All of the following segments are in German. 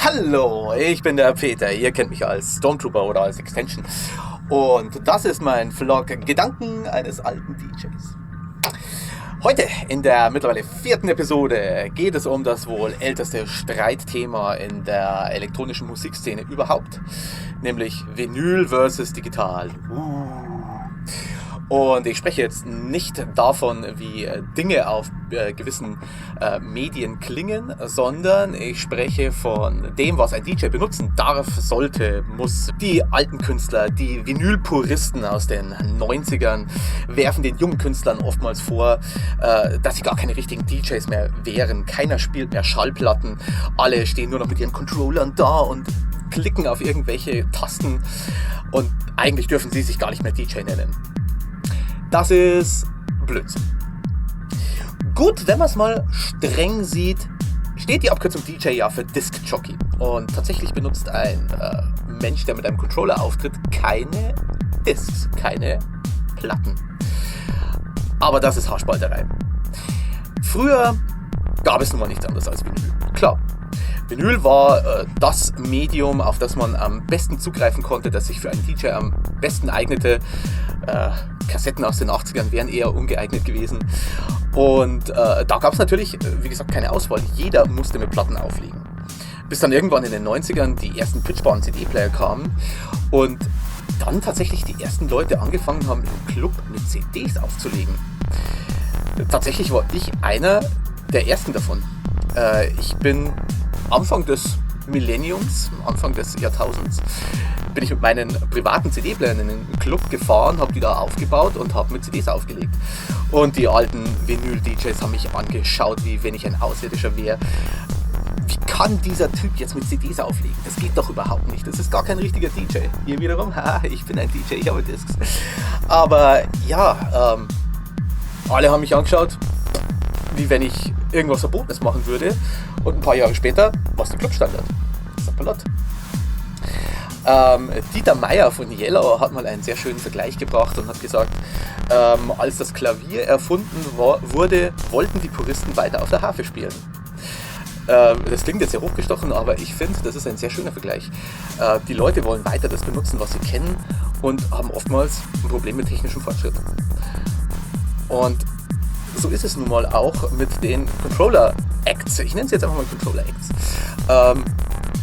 Hallo, ich bin der Peter. Ihr kennt mich als Stormtrooper oder als Extension. Und das ist mein Vlog Gedanken eines alten DJs. Heute in der mittlerweile 4. Episode geht es um das wohl älteste Streitthema in der elektronischen Musikszene überhaupt, nämlich Vinyl versus Digital. Und ich spreche jetzt nicht davon, wie Dinge auf gewissen Medien klingen, sondern ich spreche von dem, was ein DJ benutzen darf, sollte, muss. Die alten Künstler, die Vinylpuristen aus den 90ern werfen den jungen Künstlern oftmals vor, dass sie gar keine richtigen DJs mehr wären. Keiner spielt mehr Schallplatten, alle stehen nur noch mit ihren Controllern da und klicken auf irgendwelche Tasten und eigentlich dürfen sie sich gar nicht mehr DJ nennen. Das ist Blödsinn. Gut, wenn man es mal streng sieht, steht die Abkürzung DJ ja für Disc Jockey. Und tatsächlich benutzt ein Mensch, der mit einem Controller auftritt, keine Discs, keine Platten. Aber das ist Haarspalterei. Früher gab es nun mal nichts anderes als Vinyl. Klar. Vinyl war das Medium, auf das man am besten zugreifen konnte, das sich für einen DJ am besten eignete. Kassetten aus den 80ern wären eher ungeeignet gewesen. Und da gab es natürlich, wie gesagt, keine Auswahl. Jeder musste mit Platten auflegen. Bis dann irgendwann in den 90ern die ersten pitchbaren CD-Player kamen und dann tatsächlich die ersten Leute angefangen haben, im Club mit CDs aufzulegen. Tatsächlich war ich einer der ersten davon. Ich bin Anfang des Millenniums, Anfang des Jahrtausends, bin ich mit meinen privaten CD-Playern in den Club gefahren, habe die da aufgebaut und habe mit CDs aufgelegt. Und die alten Vinyl-DJs haben mich angeschaut, wie wenn ich ein Außerirdischer wäre. Wie kann dieser Typ jetzt mit CDs auflegen? Das geht doch überhaupt nicht. Das ist gar kein richtiger DJ. Hier wiederum, ich bin ein DJ, ich habe Discs. Aber ja, alle haben mich angeschaut, wie wenn ich irgendwas Verbotenes machen würde. Und ein paar Jahre später war es der Clubstandard. Sapperlot. Dieter Meier von Yellow hat mal einen sehr schönen Vergleich gebracht und hat gesagt, als das Klavier erfunden wurde, wollten die Puristen weiter auf der Harfe spielen. Das klingt jetzt sehr hochgestochen, aber ich finde, das ist ein sehr schöner Vergleich. Die Leute wollen weiter das benutzen, was sie kennen und haben oftmals ein Problem mit technischem Fortschritt. Und so ist es nun mal auch mit den Controller-Acts. Ich nenne es jetzt einfach mal Controller-Acts.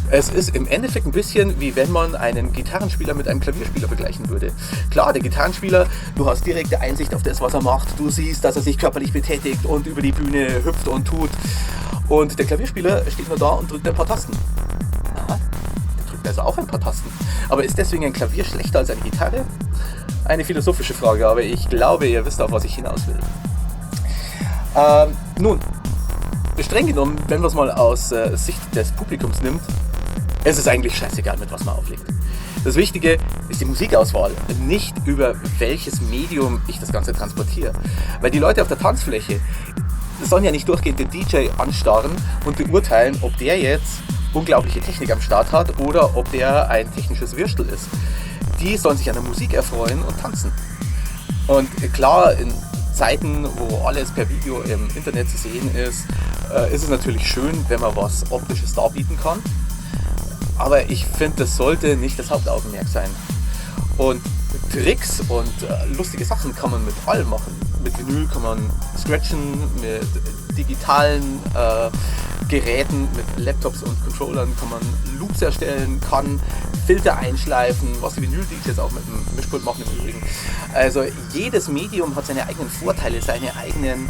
Es ist im Endeffekt ein bisschen wie wenn man einen Gitarrenspieler mit einem Klavierspieler vergleichen würde. Klar, der Gitarrenspieler, du hast direkte Einsicht auf das, was er macht. Du siehst, dass er sich körperlich betätigt und über die Bühne hüpft und tut. Und der Klavierspieler steht nur da und drückt ein paar Tasten. Aha, der drückt also auch ein paar Tasten. Aber ist deswegen ein Klavier schlechter als eine Gitarre? Eine philosophische Frage, aber ich glaube, ihr wisst, auf was ich hinaus will. Nun, streng genommen, wenn man es mal aus Sicht des Publikums nimmt, es ist eigentlich scheißegal, mit was man auflegt. Das Wichtige ist die Musikauswahl, nicht über welches Medium ich das Ganze transportiere. Weil die Leute auf der Tanzfläche sollen ja nicht durchgehend den DJ anstarren und beurteilen, ob der jetzt unglaubliche Technik am Start hat oder ob der ein technisches Würstel ist. Die sollen sich an der Musik erfreuen und tanzen. Und klar, in Zeiten, wo alles per Video im Internet zu sehen ist, ist es natürlich schön, wenn man was Optisches darbieten kann. Aber ich finde, das sollte nicht das Hauptaugenmerk sein. Und Tricks und lustige Sachen kann man mit allem machen. Mit Vinyl kann man scratchen, mit digitalen Geräten, mit Laptops und Controllern kann man Loops erstellen, kann Filter einschleifen, was die Vinyl-DJs auch mit dem Mischpult machen im Übrigen. Also jedes Medium hat seine eigenen Vorteile, seine eigenen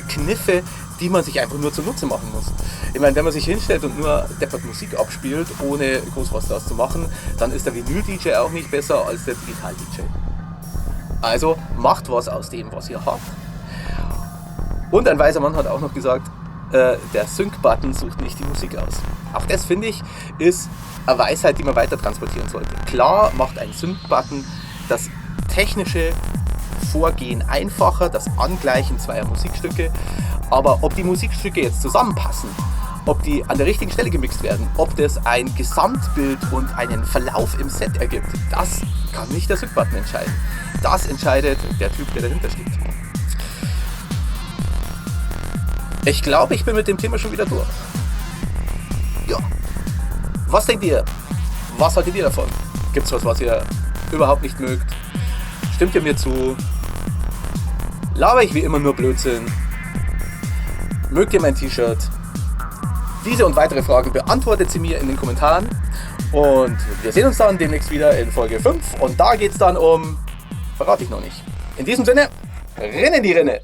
Kniffe, die man sich einfach nur zunutze machen muss. Ich meine, wenn man sich hinstellt und nur deppert Musik abspielt, ohne groß was daraus zu machen, dann ist der Vinyl-DJ auch nicht besser als der Digital-DJ. Also macht was aus dem, was ihr habt. Und ein weiser Mann hat auch noch gesagt, der Sync-Button sucht nicht die Musik aus. Auch das, finde ich, ist eine Weisheit, die man weiter transportieren sollte. Klar macht ein Sync-Button das technische Vorgehen einfacher, das Angleichen zweier Musikstücke, aber ob die Musikstücke jetzt zusammenpassen, ob die an der richtigen Stelle gemixt werden, ob das ein Gesamtbild und einen Verlauf im Set ergibt, das kann nicht der Sync-Button entscheiden. Das entscheidet der Typ, der dahinter steht. Ich glaube, ich bin mit dem Thema schon wieder durch. Ja. Was denkt ihr? Was haltet ihr davon? Gibt's was ihr überhaupt nicht mögt? Stimmt ihr mir zu? Laber ich wie immer nur Blödsinn? Mögt ihr mein T-Shirt? Diese und weitere Fragen beantwortet sie mir in den Kommentaren. Und wir sehen uns dann demnächst wieder in Folge 5. Und da geht's dann um... Verrate ich noch nicht. In diesem Sinne, Rinne die Rinne!